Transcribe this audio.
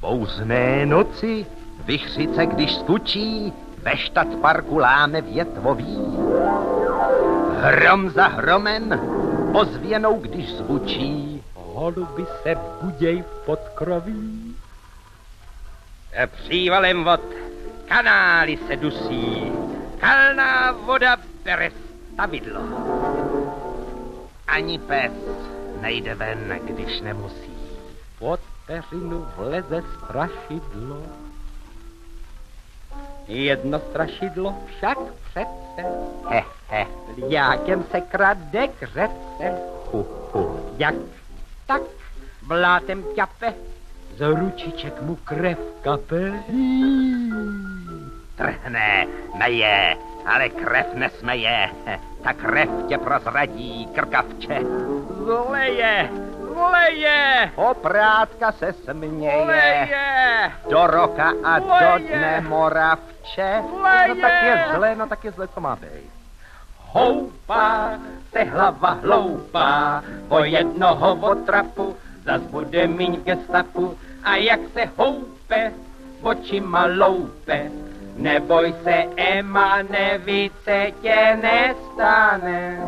Pouzné noci, vichřice když skučí, ve Štadtparku láme větvový. Hrom za hromem, ozvěnou když zvučí, holuby se buděj v podkroví. Přívalem vod kanály se dusí, kalná voda bere stavidlo. Ani pes nejde ven, když nemusí. Pod peřinu vleze strašidlo. Jedno strašidlo však přece jákem se krade k řece. Jak tak blátem ťape, z ručiček mu krev kape. Trhne, meje, ale krev nesmeje. Ta krev tě prozradí, krkavče. Zleje, zleje, Oprátka se směje. zleje, Do roka a do Zleje. dne moravče. Zleje. No tak je zle, co má být. houpá se hlava hloupá, po jednoho otrapu, zas bude míň v gestapu. A jak se houpe, očima loupe, neboj se, Ema, nevíce tě nestane.